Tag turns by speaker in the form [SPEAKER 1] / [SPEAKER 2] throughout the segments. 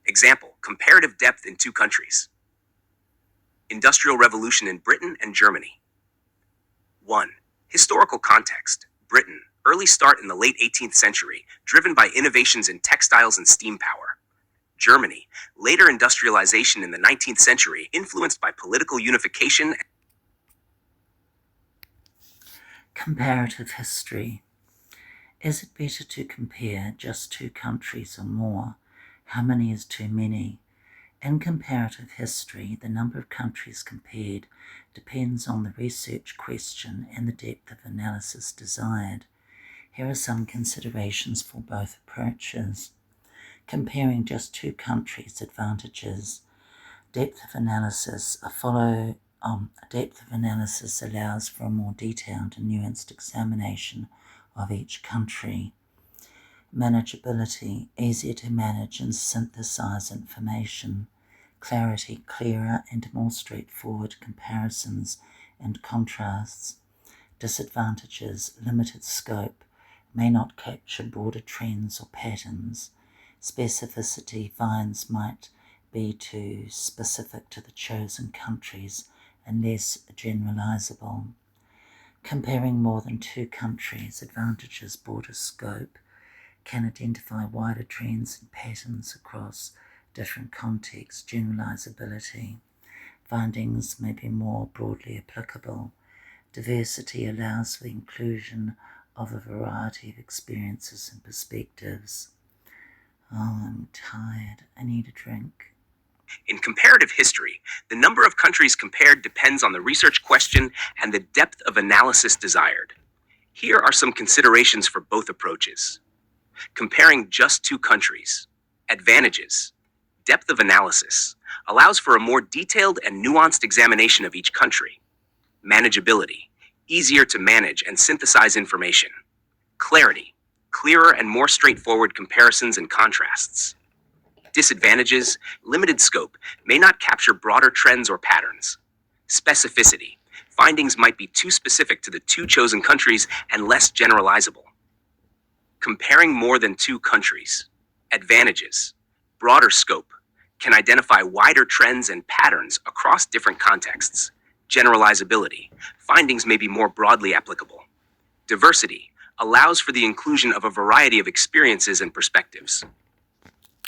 [SPEAKER 1] Example, comparative depth in two countries. Industrial Revolution in Britain and Germany. 1. Historical context. Britain, early start in the late 18th century, driven by innovations in textiles and steam power. Germany, later industrialization in the 19th century, influenced by political unification.
[SPEAKER 2] Comparative history. Is it better to compare just two countries or more? How many is too many? In comparative history, the number of countries compared depends on the research question and the depth of analysis desired. Here are some considerations for both approaches. Comparing just two countries' advantages. Depth of analysis allows for a more detailed and nuanced examination of each country. Manageability, easier to manage and synthesize information. Clarity, clearer and more straightforward comparisons and contrasts. Disadvantages, limited scope, may not capture broader trends or patterns. Specificity, finds might be too specific to the chosen countries and less generalizable. Comparing more than two countries, advantages, broader scope, can identify wider trends and patterns across different contexts. Generalizability, findings may be more broadly applicable. Diversity allows for the inclusion of a variety of experiences and perspectives. Oh, I'm tired. I need a drink.
[SPEAKER 1] In comparative history, the number of countries compared depends on the research question and the depth of analysis desired. Here are some considerations for both approaches. Comparing just two countries. Advantages. Depth of analysis allows for a more detailed and nuanced examination of each country. Manageability. Easier to manage and synthesize information. Clarity. Clearer and more straightforward comparisons and contrasts. Disadvantages, limited scope, may not capture broader trends or patterns. Specificity, findings might be too specific to the two chosen countries and less generalizable. Comparing more than two countries. Advantages, broader scope, can identify wider trends and patterns across different contexts. Generalizability, findings may be more broadly applicable. Diversity, allows for the inclusion of a variety of experiences and perspectives.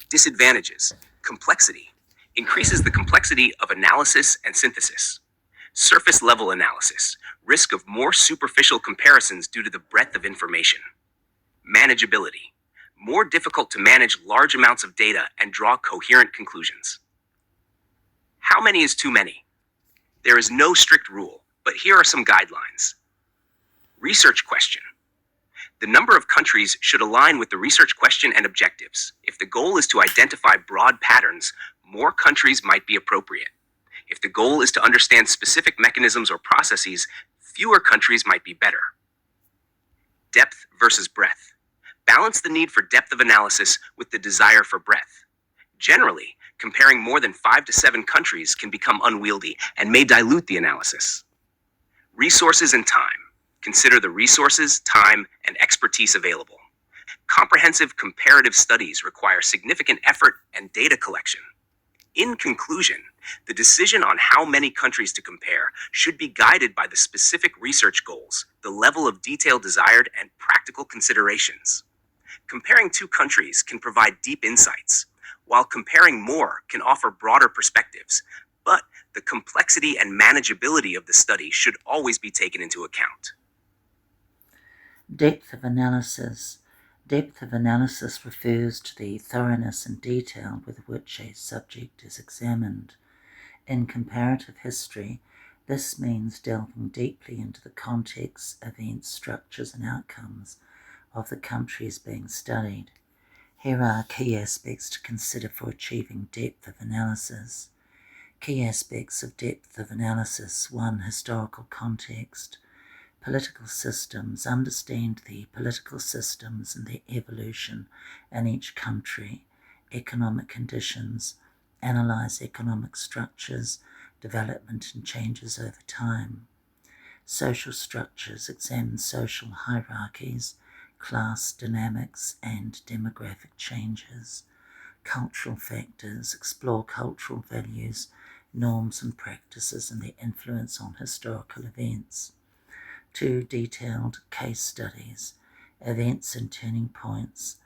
[SPEAKER 1] Disadvantages. Complexity. Increases the complexity of analysis and synthesis. Surface level analysis. Risk of more superficial comparisons due to the breadth of information. Manageability. More difficult to manage large amounts of data and draw coherent conclusions. How many is too many? There is no strict rule, but here are some guidelines. Research question. The number of countries should align with the research question and objectives. If the goal is to identify broad patterns, more countries might be appropriate. If the goal is to understand specific mechanisms or processes, fewer countries might be better. Depth versus breadth. Balance the need for depth of analysis with the desire for breadth. Generally, comparing more than 5 to 7 countries can become unwieldy and may dilute the analysis. Resources and time. Consider the resources, time, and expertise available. Comprehensive comparative studies require significant effort and data collection. In conclusion, the decision on how many countries to compare should be guided by the specific research goals, the level of detail desired, and practical considerations. Comparing two countries can provide deep insights, while comparing more can offer broader perspectives, but the complexity and manageability of the study should always be taken into account.
[SPEAKER 2] Depth of analysis. Depth of analysis refers to the thoroughness and detail with which a subject is examined. In comparative history, this means delving deeply into the context, events, structures, and outcomes of the countries being studied. Here are key aspects to consider for achieving depth of analysis. Key aspects of depth of analysis. 1. Historical context. Political systems. Understand the political systems and their evolution in each country. Economic conditions. Analyze economic structures, development and changes over time. Social structures. Examine social hierarchies, class dynamics, and demographic changes. Cultural factors, explore cultural values, norms and practices and their influence on historical events. 2. Detailed case studies, events and turning points.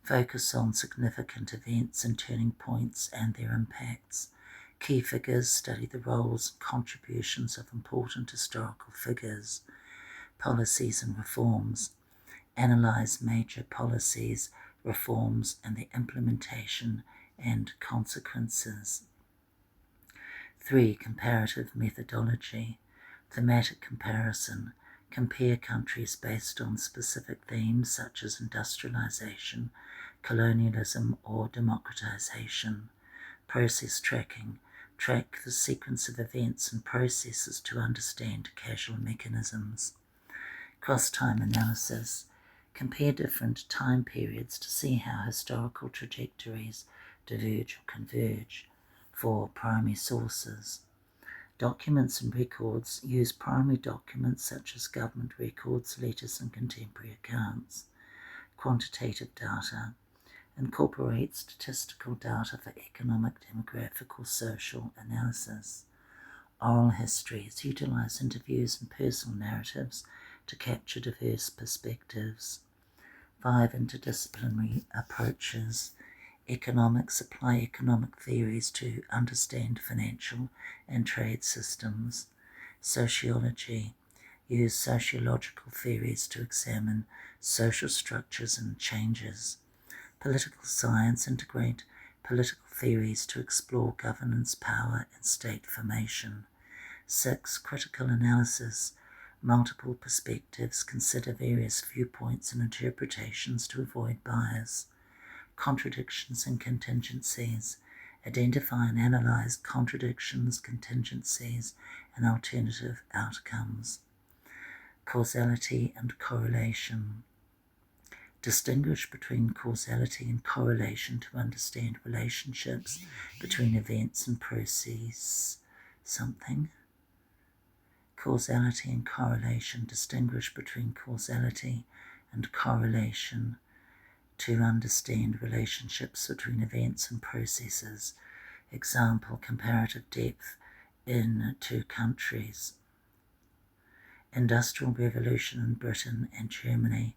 [SPEAKER 2] Focus on significant events and turning points and their impacts. Key figures, study the roles and contributions of important historical figures. Policies and reforms. Analyse major policies, reforms and their implementation and consequences. 3. Comparative methodology. Thematic comparison. Compare countries based on specific themes such as industrialization, colonialism or democratization. Process tracking. Track the sequence of events and processes to understand causal mechanisms. Cross-time analysis. Compare different time periods to see how historical trajectories diverge or converge. 4. Primary sources. Documents and records. Use primary documents such as government records, letters and contemporary accounts. Quantitative data. Incorporate statistical data for economic, demographic or social analysis. Oral histories. Utilize interviews and personal narratives to capture diverse perspectives. 5. Interdisciplinary approaches. Economics. Apply economic theories to understand financial and trade systems. Sociology. Use sociological theories to examine social structures and changes. Political science. Integrate political theories to explore governance, power and state formation. 6. Critical analysis. Multiple perspectives. Consider various viewpoints and interpretations to avoid bias. Contradictions and contingencies. Identify and analyze contradictions, contingencies, and alternative outcomes. Causality and correlation. Distinguish between causality and correlation to understand relationships between events and process something. Causality and correlation. Distinguish between causality and correlation to understand relationships between events and processes. Example, comparative depth in 2 countries. Industrial Revolution in Britain and Germany.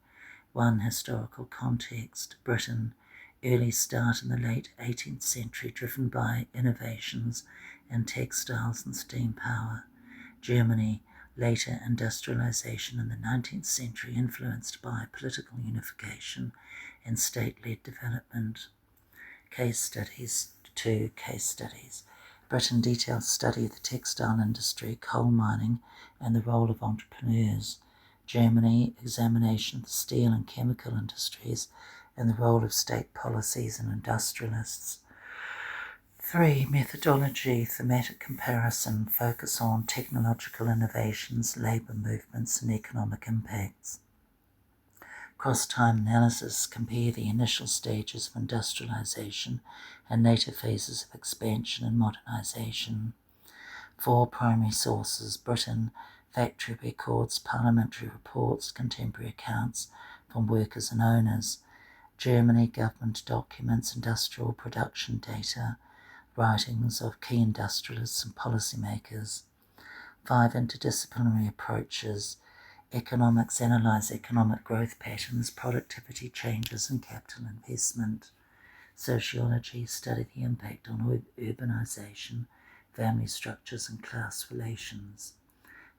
[SPEAKER 2] 1. Historical context. Britain, early start in the late 18th century driven by innovations in textiles and steam power. Germany, later industrialization in the 19th century influenced by political unification and state-led development. Case studies. 2. Case studies. Britain, detailed study of the textile industry, coal mining and the role of entrepreneurs. Germany, examination of the steel and chemical industries and the role of state policies and industrialists. 3. Methodology. Thematic comparison. Focus on technological innovations, labour movements and economic impacts. Cross-time analysis. Compare the initial stages of industrialization and later phases of expansion and modernisation. 4. Primary sources. Britain, factory records, parliamentary reports, contemporary accounts from workers and owners. Germany, government documents, industrial production data, writings of key industrialists and policymakers. 5. Interdisciplinary approaches. Economics. Analyse economic growth patterns, productivity changes and capital investment. Sociology. Study the impact on urbanisation, family structures and class relations.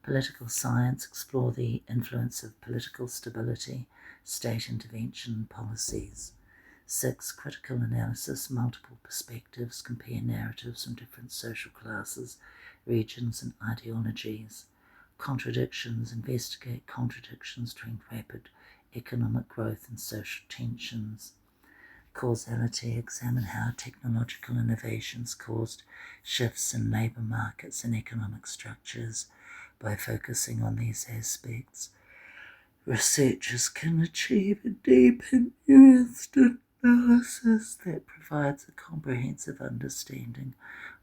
[SPEAKER 2] Political science. Explore the influence of political stability, state intervention and policies. 6. Critical analysis. Multiple perspectives. Compare narratives from different social classes, regions and ideologies. Contradictions. Investigate contradictions between rapid economic growth and social tensions. Causality. Examine how technological innovations caused shifts in labour markets and economic structures. By focusing on these aspects, researchers can achieve a deep and nuanced analysis that provides a comprehensive understanding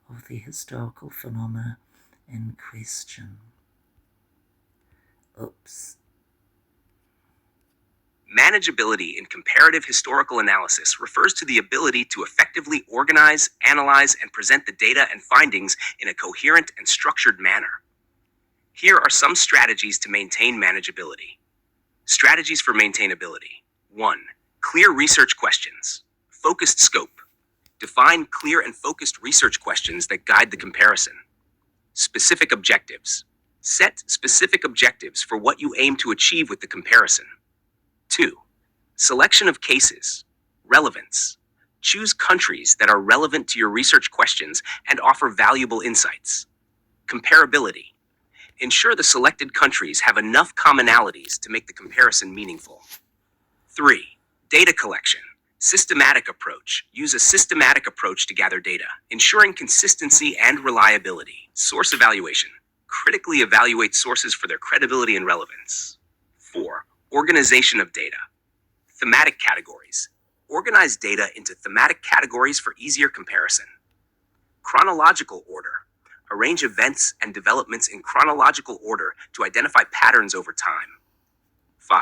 [SPEAKER 2] of the historical phenomena in question. Oops.
[SPEAKER 1] Manageability in comparative historical analysis refers to the ability to effectively organize, analyze, and present the data and findings in a coherent and structured manner. Here are some strategies to maintain manageability. Strategies for maintainability. 1. Clear research questions. Focused scope. Define clear and focused research questions that guide the comparison. Specific objectives. Set specific objectives for what you aim to achieve with the comparison. 2. Selection of cases. Relevance. Choose countries that are relevant to your research questions and offer valuable insights. Comparability. Ensure the selected countries have enough commonalities to make the comparison meaningful. 3. Data collection. Systematic approach. Use a systematic approach to gather data, ensuring consistency and reliability. Source evaluation. Critically evaluate sources for their credibility and relevance. 4. Organization of data. Thematic categories. Organize data into thematic categories for easier comparison. Chronological order. Arrange events and developments in chronological order to identify patterns over time. 5.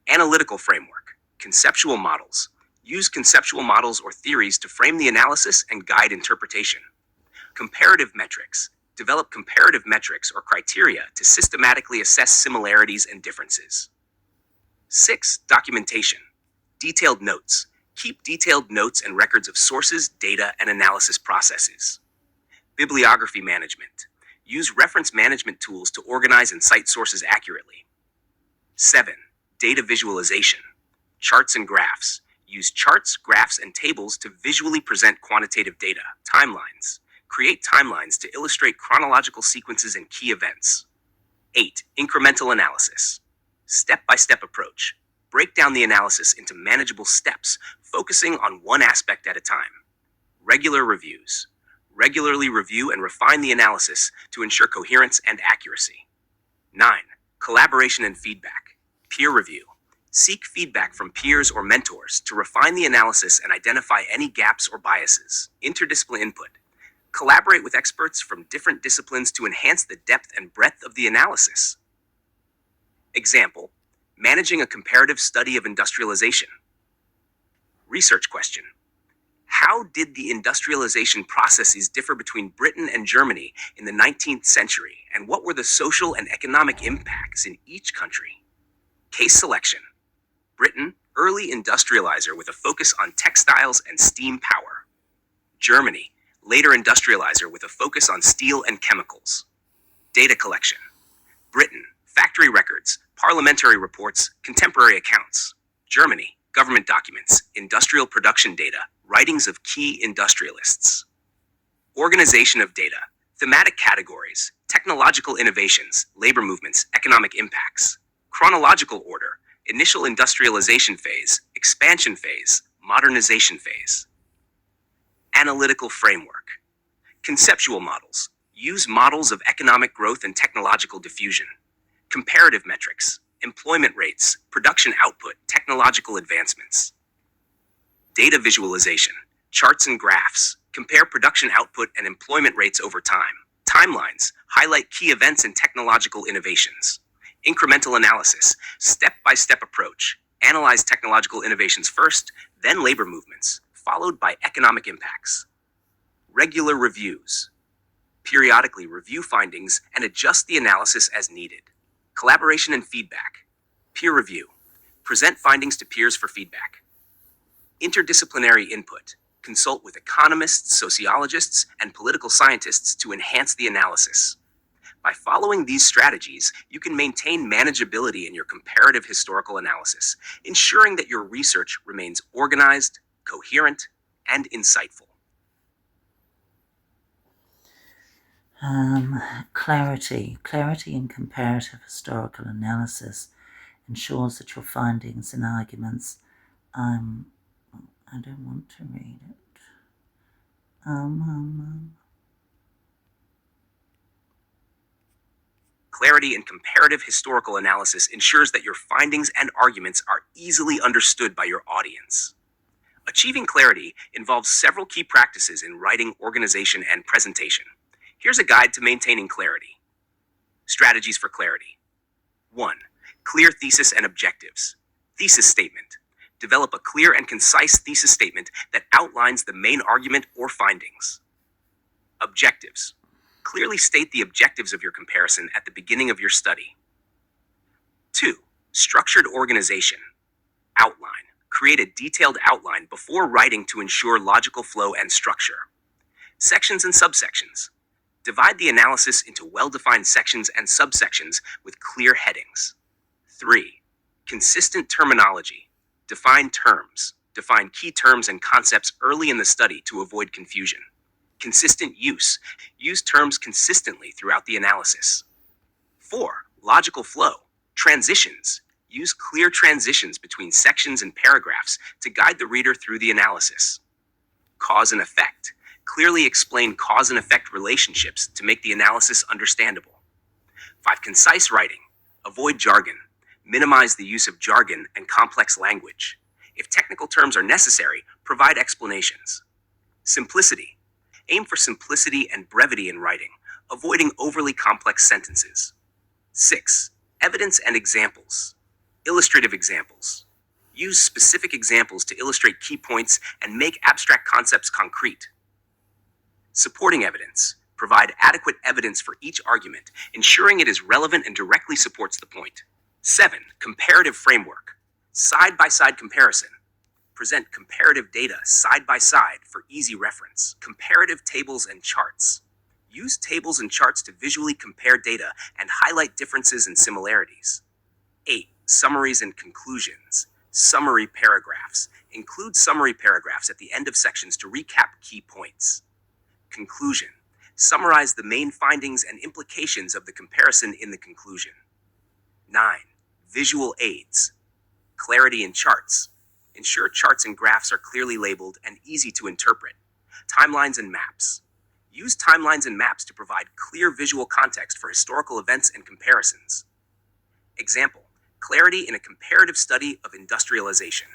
[SPEAKER 1] Analytical framework. Conceptual models. Use conceptual models or theories to frame the analysis and guide interpretation. Comparative metrics. Develop comparative metrics or criteria to systematically assess similarities and differences. 6. Documentation. Detailed notes. Keep detailed notes and records of sources, data, and analysis processes. Bibliography management. Use reference management tools to organize and cite sources accurately. 7. Data visualization. Charts and graphs. Use charts, graphs, and tables to visually present quantitative data. Timelines. Create timelines to illustrate chronological sequences and key events. 8. Incremental analysis. Step-by-step approach. Break down the analysis into manageable steps, focusing on one aspect at a time. Regular reviews. Regularly review and refine the analysis to ensure coherence and accuracy. 9. Collaboration and feedback. Peer review. Seek feedback from peers or mentors to refine the analysis and identify any gaps or biases. Interdisciplinary input. Collaborate with experts from different disciplines to enhance the depth and breadth of the analysis. Example: managing a comparative study of industrialization. Research question: how did the industrialization processes differ between Britain and Germany in the 19th century, and what were the social and economic impacts in each country? Case selection: Britain, early industrializer with a focus on textiles and steam power. Germany, later industrializer with a focus on steel and chemicals. Data collection: Britain, factory records, parliamentary reports, contemporary accounts. Germany, government documents, industrial production data, writings of key industrialists. Organization of data: thematic categories, technological innovations, labor movements, economic impacts. Chronological order: initial industrialization phase, expansion phase, modernization phase. Analytical framework: conceptual models. Use models of economic growth and technological diffusion. Comparative metrics: employment rates, production output, technological advancements. Data visualization: charts and graphs. Compare production output and employment rates over time. Timelines: highlight key events and technological innovations. Incremental analysis: step-by-step approach. Analyze technological innovations first, then labor movements, followed by economic impacts. Regular reviews: periodically review findings and adjust the analysis as needed. Collaboration and feedback: peer review. Present findings to peers for feedback. Interdisciplinary input: consult with economists, sociologists, and political scientists to enhance the analysis. By following these strategies, you can maintain manageability in your comparative historical analysis, ensuring that your research remains organized, coherent, and insightful.
[SPEAKER 2] Clarity. Clarity in comparative historical analysis ensures that your findings and arguments, I don't want to read it.
[SPEAKER 1] Clarity in comparative historical analysis ensures that your findings and arguments are easily understood by your audience. Achieving clarity involves several key practices in writing, organization, and presentation. Here's a guide to maintaining clarity. Strategies for clarity. 1. Clear thesis and objectives. Thesis statement. Develop a clear and concise thesis statement that outlines the main argument or findings. Objectives. Clearly state the objectives of your comparison at the beginning of your study. 2. Structured organization. Outline. Create a detailed outline before writing to ensure logical flow and structure. Sections and subsections. Divide the analysis into well-defined sections and subsections with clear headings. 3. Consistent terminology. Define terms. Define key terms and concepts early in the study to avoid confusion. Consistent use. Use terms consistently throughout the analysis. 4. Logical flow. Transitions. Use clear transitions between sections and paragraphs to guide the reader through the analysis. Cause and effect. Clearly explain cause and effect relationships to make the analysis understandable. 5. Concise writing. Avoid jargon. Minimize the use of jargon and complex language. If technical terms are necessary, provide explanations. Simplicity. Aim for simplicity and brevity in writing, avoiding overly complex sentences. 6. Evidence and examples. Illustrative examples. Use specific examples to illustrate key points and make abstract concepts concrete. Supporting evidence. Provide adequate evidence for each argument, ensuring it is relevant and directly supports the point. 7. Comparative framework. Side-by-side comparison. Present comparative data side by side for easy reference. Comparative tables and charts. Use tables and charts to visually compare data and highlight differences and similarities. 8. Summaries and conclusions. Summary paragraphs. Include summary paragraphs at the end of sections to recap key points. Conclusion. Summarize the main findings and implications of the comparison in the conclusion. 9. Visual aids. Clarity in charts. Ensure charts and graphs are clearly labeled and easy to interpret. Timelines and maps. Use timelines and maps to provide clear visual context for historical events and comparisons. Example: clarity in a comparative study of industrialization.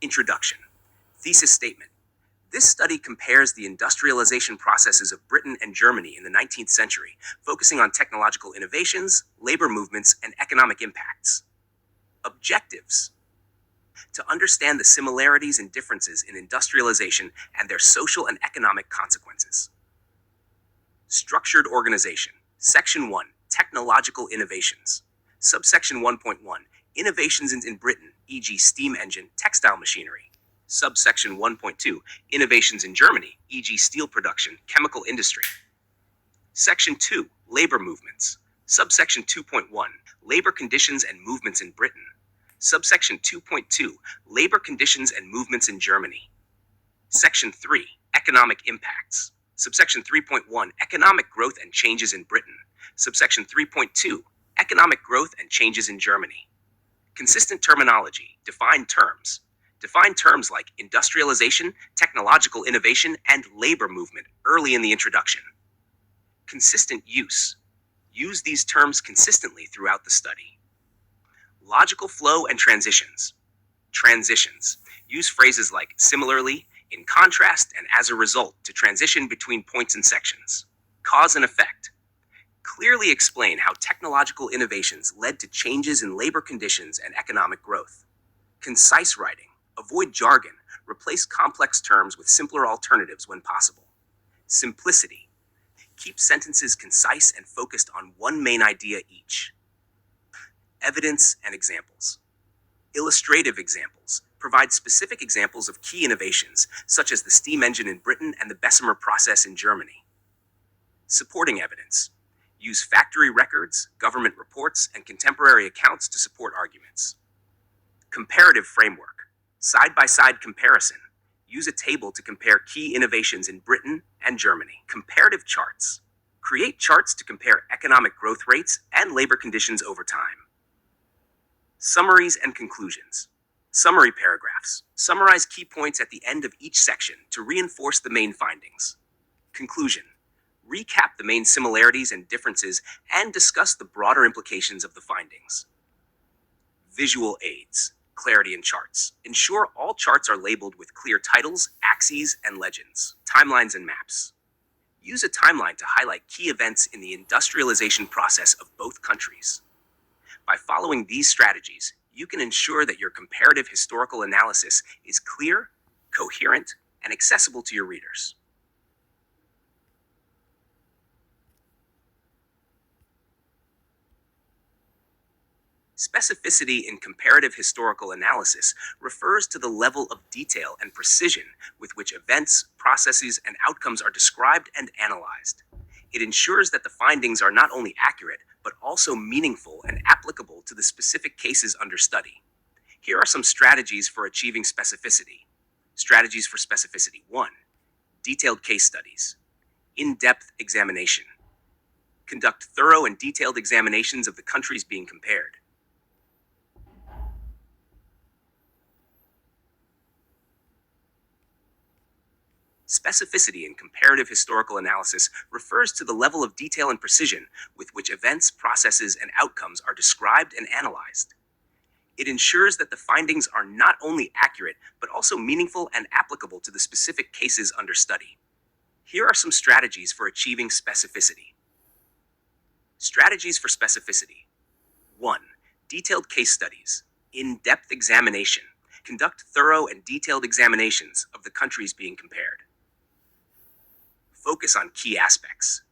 [SPEAKER 1] Introduction. Thesis statement. This study compares the industrialization processes of Britain and Germany in the 19th century, focusing on technological innovations, labor movements, and economic impacts. Objectives. To understand the similarities and differences in industrialization and their social and economic consequences. Structured organization. Section 1. Technological innovations. Subsection 1.1. Innovations in Britain, e.g. steam engine, textile machinery. Subsection 1.2. Innovations in Germany, e.g. steel production, chemical industry. Section 2. Labor movements. Subsection 2.1. Labor conditions and movements in Britain. Subsection 2.2. Labor conditions and movements in Germany. Section 3. Economic impacts. Subsection 3.1. Economic growth and changes in Britain. Subsection 3.2. Economic growth and changes in Germany. Consistent terminology. Define terms. Define terms like industrialization, technological innovation, and labor movement early in the introduction. Consistent use. Use these terms consistently throughout the study. Logical flow and transitions. Transitions. Use phrases like similarly, in contrast, and as a result to transition between points and sections. Cause and effect. Clearly explain how technological innovations led to changes in labor conditions and economic growth. Concise writing. Avoid jargon. Replace complex terms with simpler alternatives when possible. Simplicity. Keep sentences concise and focused on one main idea each. Evidence and examples. Illustrative examples. Provide specific examples of key innovations, such as the steam engine in Britain and the Bessemer process in Germany. Supporting evidence. Use factory records, government reports, and contemporary accounts to support arguments. Comparative framework. Side-by-side comparison. Use a table to compare key innovations in Britain and Germany. Comparative charts. Create charts to compare economic growth rates and labor conditions over time. Summaries and conclusions. Summary paragraphs. Summarize key points at the end of each section to reinforce the main findings. Conclusion. Recap the main similarities and differences and discuss the broader implications of the findings. Visual aids. Clarity in charts. Ensure all charts are labeled with clear titles, axes, and legends. Timelines and maps. Use a timeline to highlight key events in the industrialization process of both countries. By following these strategies, you can ensure that your comparative historical analysis is clear, coherent, and accessible to your readers. Specificity in comparative historical analysis refers to the level of detail and precision with which events, processes, and outcomes are described and analyzed. It ensures that the findings are not only accurate, but also meaningful and applicable to the specific cases under study. Here are some strategies for achieving specificity. Strategies for specificity. 1. Detailed case studies. In-depth examination. Conduct thorough and detailed examinations of the countries being compared. Specificity in comparative historical analysis refers to the level of detail and precision with which events, processes, and outcomes are described and analyzed. It ensures that the findings are not only accurate, but also meaningful and applicable to the specific cases under study. Here are some strategies for achieving specificity. Strategies for specificity. 1. Detailed case studies. In-depth examination. Conduct thorough and detailed examinations of the countries being compared. Focus on key aspects.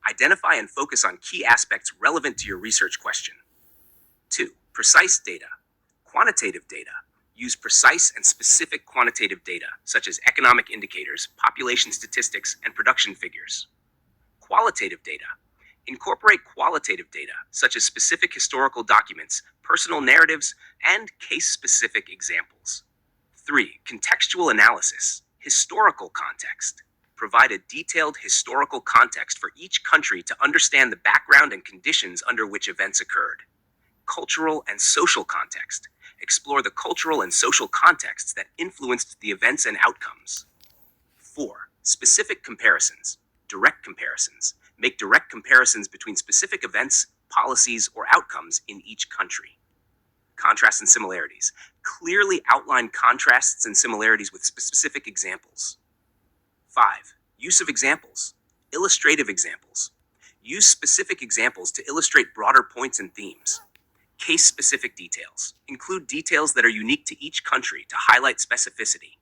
[SPEAKER 1] Identify and focus on key aspects relevant to your research question. 2. Precise data. Quantitative data. Use precise and specific quantitative data, such as economic indicators, population statistics, and production figures. Qualitative data. Incorporate qualitative data, such as specific historical documents, personal narratives, and case-specific examples. 3. Contextual analysis. Historical context. Provide a detailed historical context for each country to understand the background and conditions under which events occurred. Cultural and social context. Explore the cultural and social contexts that influenced the events and outcomes. 4. Specific comparisons. Direct comparisons. Make direct comparisons between specific events, policies, or outcomes in each country. Contrasts and similarities. Clearly outline contrasts and similarities with specific examples. 5. Use of examples. Illustrative examples. Use specific examples to illustrate broader points and themes. Case-specific details. Include details that are unique to each country to highlight specificity.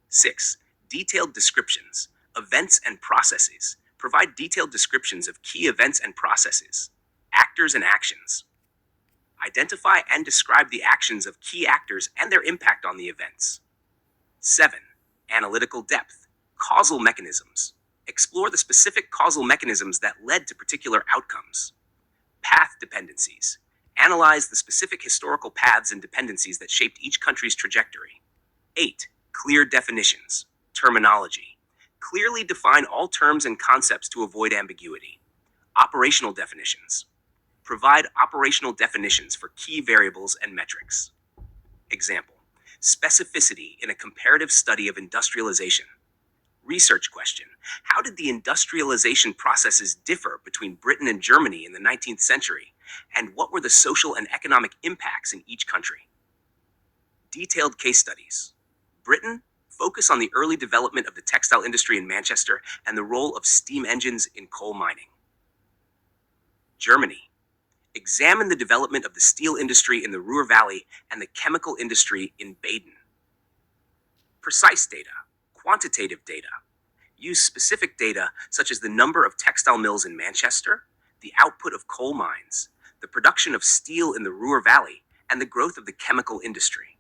[SPEAKER 1] 6. Detailed descriptions. Events and processes. Provide detailed descriptions of key events and processes. Actors and actions. Identify and describe the actions of key actors and their impact on the events. 7. Analytical depth. Causal mechanisms. Explore the specific causal mechanisms that led to particular outcomes. Path dependencies. Analyze the specific historical paths and dependencies that shaped each country's trajectory. 8. Clear definitions. Terminology. Clearly define all terms and concepts to avoid ambiguity. Operational definitions. Provide operational definitions for key variables and metrics. Example. Specificity in a comparative study of industrialization. Research question. How did the industrialization processes differ between Britain and Germany in the 19th century? And what were the social and economic impacts in each country? Detailed case studies. Britain. Focus on the early development of the textile industry in Manchester and the role of steam engines in coal mining. Germany. Examine the development of the steel industry in the Ruhr Valley and the chemical industry in Baden. Precise data. Quantitative data. Use specific data such as the number of textile mills in Manchester, the output of coal mines, the production of steel in the Ruhr Valley, and the growth of the chemical industry.